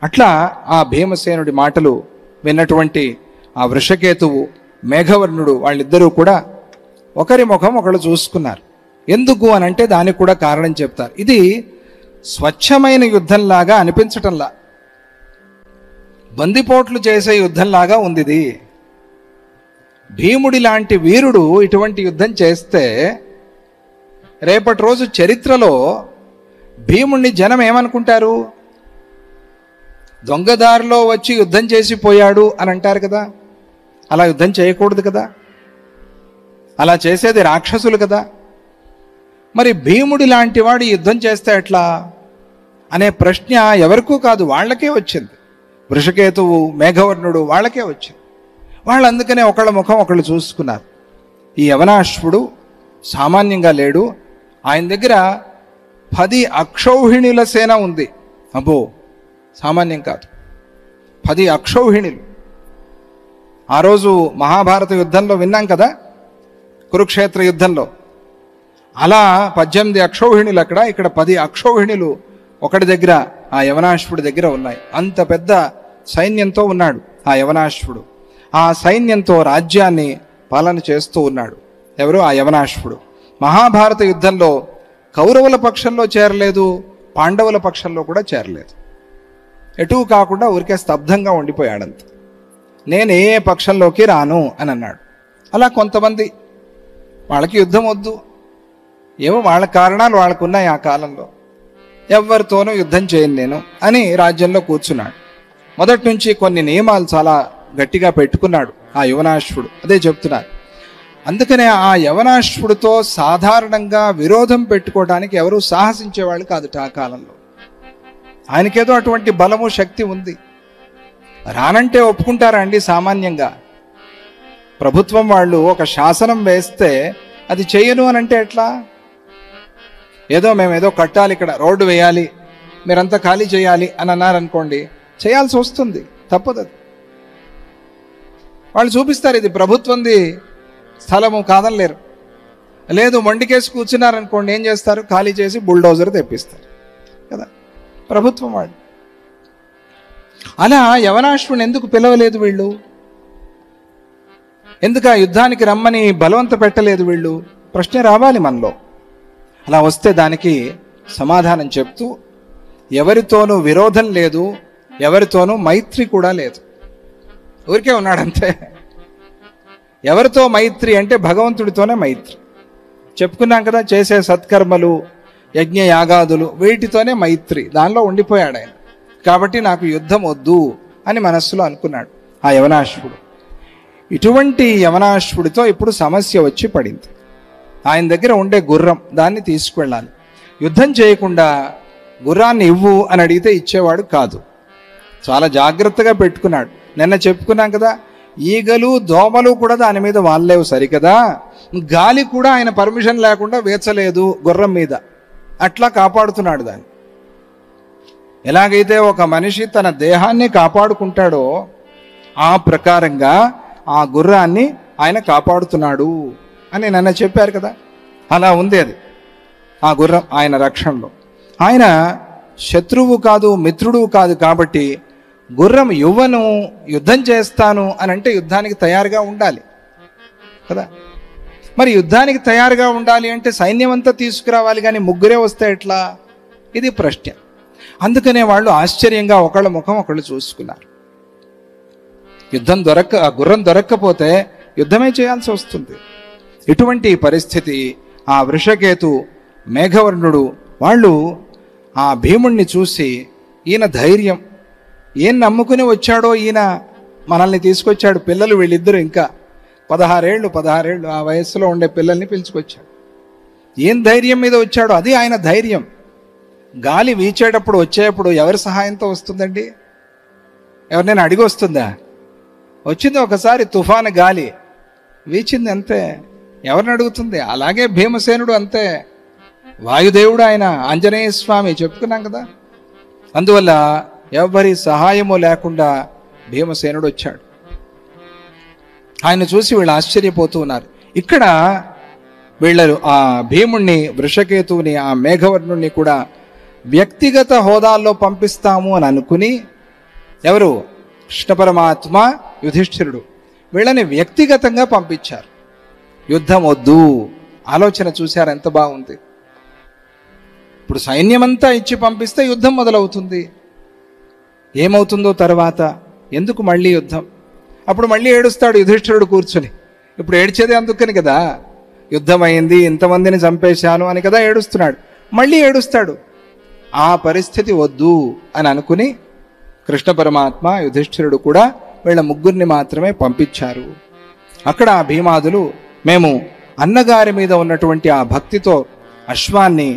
అట్లా ఆ భీమసేనుడి మాటలు విన్నటువంటి ఆ వృషకేతువు, మేఘవర్ణుడు వాళ్ళిద్దరూ కూడా ఒకరి ముఖం ఒకళ్ళు చూసుకున్నారు. ఎందుకు అనంటే దానికి కూడా కారణం చెప్తారు. ఇది స్వచ్ఛమైన యుద్ధంలాగా అనిపించటంలా, బందిపోట్లు చేసే యుద్ధంలాగా ఉంది. ఇది భీముడి లాంటి వీరుడు ఇటువంటి యుద్ధం చేస్తే రేపటి రోజు చరిత్రలో భీముడిని జనం ఏమనుకుంటారు? దొంగదారిలో వచ్చి యుద్ధం చేసిపోయాడు అని అంటారు కదా. అలా యుద్ధం చేయకూడదు కదా, అలా చేసేది రాక్షసులు కదా. మరి భీముడి లాంటి వాడు యుద్ధం చేస్తే ఎట్లా అనే ప్రశ్న ఎవరికూ కాదు, వాళ్ళకే వచ్చింది. వృషకేతువు, మేఘవర్ణుడు వాళ్ళకే వచ్చింది. వాళ్ళు అందుకనే ఒకళ్ళ ముఖం ఒకళ్ళు చూసుకున్నారు. ఈ యవనాశ్వుడు సామాన్యంగా లేడు, ఆయన దగ్గర 10 అక్షౌహిణుల సేన ఉంది. అబ్బో, సామాన్యం కాదు, 10 అక్షౌహిణులు. ఆ రోజు మహాభారత యుద్ధంలో విన్నాం కదా, కురుక్షేత్ర యుద్ధంలో. అలా 18 అక్షౌహిణులు అక్కడ, ఇక్కడ 10 అక్షౌహిణులు ఒకటి దగ్గర, ఆ యవనాశ్వుడి దగ్గర ఉన్నాయి. అంత పెద్ద సైన్యంతో ఉన్నాడు ఆ యవనాశ్వుడు. ఆ సైన్యంతో రాజ్యాన్ని పాలన చేస్తూ ఉన్నాడు. ఎవరు? ఆ యవనాశ్వుడు. మహాభారత యుద్ధంలో కౌరవుల పక్షంలో చేరలేదు, పాండవుల పక్షంలో కూడా చేరలేదు. ఎటూ కాకుండా ఊరికే స్తబ్దంగా ఉండిపోయాడంత. నేను ఏ పక్షంలోకి రాను అని అన్నాడు. అలా కొంతమంది, వాళ్ళకి యుద్ధం వద్దు, ఏమో వాళ్ళ కారణాలు వాళ్ళకు ఉన్నాయి ఆ కాలంలో, ఎవరితోనూ యుద్ధం చేయను నేను అని రాజ్యంలో కూర్చున్నాడు. మొదటి నుంచి కొన్ని నియమాలు చాలా గట్టిగా పెట్టుకున్నాడు ఆ యవనాశ్వుడు. అదే చెప్తున్నారు. అందుకనే ఆ యవనాశ్వుడితో సాధారణంగా విరోధం పెట్టుకోవడానికి ఎవరూ సాహసించేవాళ్ళు కాదుట ఆ కాలంలో. ఆయనకేదో అటువంటి బలము, శక్తి ఉంది. రానంటే ఒప్పుకుంటారా అండి సామాన్యంగా? ప్రభుత్వం వాళ్ళు ఒక శాసనం వేస్తే అది చేయను అని అంటే ఎట్లా? ఏదో మేమేదో కట్టాలి, ఇక్కడ రోడ్డు వేయాలి, మీరంతా ఖాళీ చేయాలి అని అన్నారనుకోండి, చేయాల్సి వస్తుంది, తప్పదు. వాళ్ళు చూపిస్తారు ఇది ప్రభుత్వంది స్థలము కాదనలేరు. లేదు మొండికేసి కూర్చున్నారనుకోండి, ఏం చేస్తారు? ఖాళీ చేసి బుల్డోజర్ తెప్పిస్తారు కదా ప్రభుత్వం వాళ్ళు. అలా యవనాశ్వుని ఎందుకు పిలవలేదు వీళ్ళు? ఎందుకు ఆ యుద్ధానికి రమ్మని బలవంత పెట్టలేదు వీళ్ళు? ప్రశ్న రావాలి మనలో. అలా వస్తే దానికి సమాధానం చెప్తూ, ఎవరితోనూ విరోధం లేదు, ఎవరితోనూ మైత్రి కూడా లేదు, ఊరికే ఉన్నాడంతే. ఎవరితో మైత్రి అంటే భగవంతుడితోనే మైత్రి. చెప్పుకున్నాం కదా, చేసే సత్కర్మలు, యజ్ఞ యాగాదులు, వీటితోనే మైత్రి, దానిలో ఉండిపోయాడు ఆయన. కాబట్టి నాకు యుద్ధం వద్దు అని మనస్సులో అనుకున్నాడు ఆ యవనాశ్వుడు. ఇటువంటి యవనాశ్వుడితో ఇప్పుడు సమస్య వచ్చి పడింది. ఆయన దగ్గర ఉండే గుర్రం, దాన్ని తీసుకువెళ్ళాలి. యుద్ధం చేయకుండా గుర్రాన్ని ఇవ్వు అని అడిగితే ఇచ్చేవాడు కాదు. చాలా జాగ్రత్తగా పెట్టుకున్నాడు. నిన్న చెప్పుకున్నాం కదా, ఈగలు, దోమలు కూడా దాని మీద వాళ్ళేవు సరికదా, గాలి కూడా ఆయన పర్మిషన్ లేకుండా వేచలేదు గుర్రం మీద. అట్లా కాపాడుతున్నాడు దాన్ని. ఎలాగైతే ఒక మనిషి తన దేహాన్ని కాపాడుకుంటాడో ఆ ప్రకారంగా ఆ గుర్రాన్ని ఆయన కాపాడుతున్నాడు అని నిన్న చెప్పారు కదా. అలా ఉంది అది, ఆ గుర్రం ఆయన రక్షణలో. ఆయన శత్రువు కాదు, మిత్రుడు కాదు. కాబట్టి గుర్రం యువను, యుద్ధం చేస్తాను అని అంటే యుద్ధానికి తయారుగా ఉండాలి కదా. మరి యుద్ధానికి తయారుగా ఉండాలి అంటే సైన్యం అంతా తీసుకురావాలి, కానీ ముగ్గురే వస్తే ఎట్లా? ఇది ప్రశ్న. అందుకనే వాళ్ళు ఆశ్చర్యంగా ఒకళ్ళ ముఖం ఒకళ్ళు చూసుకున్నారు. గుర్రం దొరక్కపోతే యుద్ధమే చేయాల్సి వస్తుంది. ఇటువంటి పరిస్థితి ఆ వృషకేతు, మేఘవర్ణుడు వాళ్ళు ఆ భీముణ్ణి చూసి, ఈయన ధైర్యం, ఏం నమ్ముకుని వచ్చాడో ఈయన, మనల్ని తీసుకొచ్చాడు. పిల్లలు వీళ్ళిద్దరూ ఇంకా 16 ఏళ్ళు ఆ వయస్సులో ఉండే పిల్లల్ని పిలుచుకొచ్చాడు. ఏం ధైర్యం మీద వచ్చాడో అది ఆయన ధైర్యం. గాలి వీచేటప్పుడు, వచ్చేటప్పుడు ఎవరి సహాయంతో వస్తుందండి? ఎవరినైనా అడిగి వస్తుందా? వచ్చింది ఒకసారి తుఫాను గాలి వీచింది అంతే, ఎవరిని అడుగుతుంది? అలాగే భీమసేనుడు అంతే, వాయుదేవుడు ఆయన, ఆంజనేయ స్వామి చెప్పుకున్నాం కదా. అందువల్ల ఎవరి సహాయము లేకుండా భీమసేనుడు వచ్చాడు. ఆయన చూసి వీళ్ళు ఆశ్చర్యపోతూ ఉన్నారు. ఇక్కడ వీళ్ళు ఆ భీముణ్ణి, వృషకేతువుని, ఆ మేఘవర్ణుణ్ణి కూడా వ్యక్తిగత హోదాల్లో పంపిస్తాము అని అనుకుని ఎవరు? కృష్ణ పరమాత్మ, యుధిష్ఠిరుడు. వీళ్ళని వ్యక్తిగతంగా పంపించారు. యుద్ధం వద్దు. ఆలోచన చూశారు ఎంత బాగుంది. ఇప్పుడు సైన్యమంతా ఇచ్చి పంపిస్తే యుద్ధం మొదలవుతుంది. ఏమవుతుందో తర్వాత? ఎందుకు మళ్ళీ యుద్ధం? అప్పుడు మళ్ళీ ఏడుస్తాడు యుధిష్ఠిరుడు కూర్చుని. ఇప్పుడు ఏడ్చేదే అందుకని కదా, యుద్ధం అయింది, ఇంతమందిని చంపేశాను అని కదా ఏడుస్తున్నాడు. మళ్ళీ ఏడుస్తాడు. ఆ పరిస్థితి వద్దు అని అనుకుని కృష్ణ పరమాత్మ, యుధిష్ఠిరుడు కూడా వీళ్ళ ముగ్గురిని మాత్రమే పంపించారు. అక్కడ భీమాదులు మేము అన్నగారి మీద ఉన్నటువంటి ఆ భక్తితో అశ్వాన్ని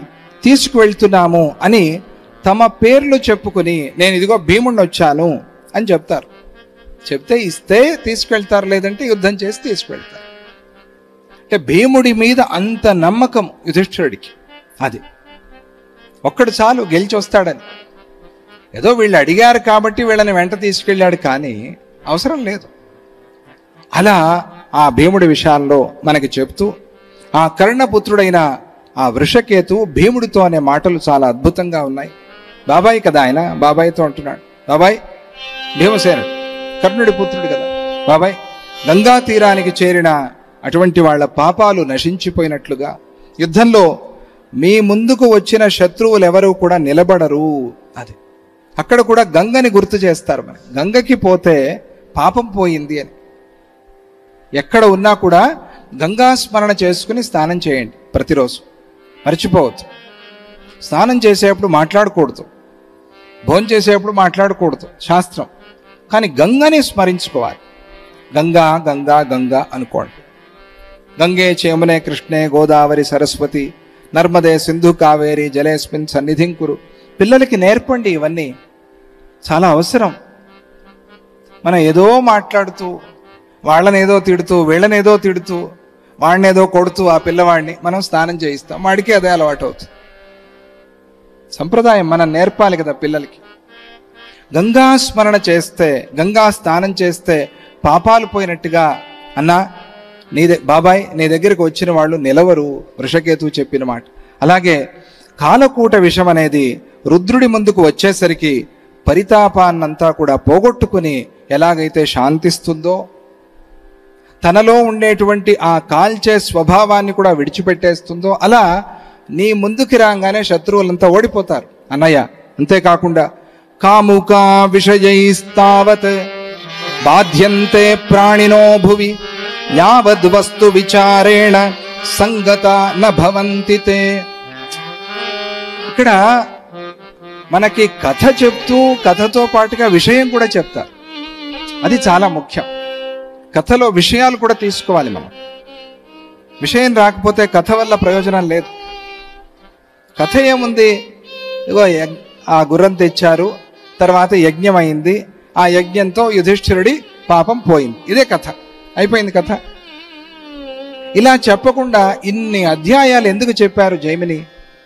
తీసుకువెళ్తున్నాము అని తమ పేర్లు చెప్పుకుని, నేను ఇదిగో భీముణ్ణి వచ్చాను అని చెప్తారు. చెప్తే ఇస్తే తీసుకెళ్తారు, లేదంటే యుద్ధం చేసి తీసుకువెళ్తారు. అంటే భీముడి మీద అంత నమ్మకం యుధిష్ఠిరుడికి. అది ఒక్కడు చాలు గెలిచి వస్తాడని. ఏదో వీళ్ళు అడిగారు కాబట్టి వీళ్ళని వెంట తీసుకెళ్ళాడు, కానీ అవసరం లేదు. అలా ఆ భీముడి విషయాల్లో మనకి చెప్తూ ఆ కర్ణపుత్రుడైన ఆ వృషకేతు భీముడితో అనే మాటలు చాలా అద్భుతంగా ఉన్నాయి. బాబాయ్ కదా ఆయన, బాబాయ్తో అంటున్నాడు, బాబాయ్ భీమసేనుడు కర్ణుడి పుత్రుడు కదా, బాబాయ్ గంగా తీరానికి చేరిన అటువంటి వాళ్ళ పాపాలు నశించిపోయినట్లుగా యుద్ధంలో మీ ముందుకు వచ్చిన శత్రువులు ఎవరు కూడా నిలబడరు. అది అక్కడ కూడా గంగని గుర్తు చేస్తారు. మరి గంగకి పోతే పాపం పోయింది అని. ఎక్కడ ఉన్నా కూడా గంగా స్మరణ చేసుకుని స్నానం చేయండి ప్రతిరోజు. మర్చిపోవద్దు. స్నానం చేసేప్పుడు మాట్లాడకూడదు, భోజనం చేసేప్పుడు మాట్లాడకూడదు శాస్త్రం. కానీ గంగని స్మరించుకోవాలి. గంగా గంగా గంగా అనుకోండి. గంగే చేమునే కృష్ణే గోదావరి సరస్వతి నర్మదే సింధు కావేరి జలేస్మిన్ సన్నిధిం కురు. పిల్లలకి నేర్పండి, ఇవన్నీ చాలా అవసరం. మనం ఏదో మాట్లాడుతూ, వాళ్ళనేదో తిడుతూ, వీళ్ళనేదో తిడుతూ, వాడినేదో కొడుతూ ఆ పిల్లవాడిని మనం స్నానం చేయిస్తాం. వాడికి అదే అలవాటు అవుతుంది. సంప్రదాయం మనం నేర్పాలి కదా పిల్లలకి. గంగా స్మరణ చేస్తే, గంగా స్నానం చేస్తే పాపాలు పోయినట్టుగా. అన్నా బాబాయ్ నీ దగ్గరికి వచ్చిన వాళ్ళు నిలవరు, వృషకేతు చెప్పిన మాట. అలాగే కాలకూట విషం అనేది రుద్రుడి ముందుకు వచ్చేసరికి పరితాపాన్నంతా కూడా పోగొట్టుకుని ఎలాగైతే శాంతిస్తుందో, తనలో ఉండేటువంటి ఆ కాల్చే స్వభావాన్ని కూడా విడిచిపెట్టేస్తుందో, అలా నీ ముందుకి రాగానే శత్రువులంతా ఓడిపోతారు అన్నయ్య. అంతేకాకుండా కాముకా విషయైస్తావత్ బాధ్యంతే ప్రాణినో భువి యావద్ వస్తు విచారేణ సంగత న భవంతి తే. ఇక్కడ మనకి కథ చెప్తూ కథతో పాటుగా విషయం కూడా చెప్తారు. అది చాలా ముఖ్యం. కథలో విషయాలు కూడా తీసుకోవాలి మనం. విషయం రాకపోతే కథ వల్ల ప్రయోజనం లేదు. కథ ఏముంది, ఇగో ఆ గుర్రం తెచ్చారు, తర్వాత యజ్ఞం అయింది, ఆ యజ్ఞంతో యుధిష్ఠిరుడి పాపం పోయింది, ఇదే కథ, అయిపోయింది కథ. ఇలా చెప్పకుండా ఇన్ని అధ్యాయాలు ఎందుకు చెప్పారు జైమిని?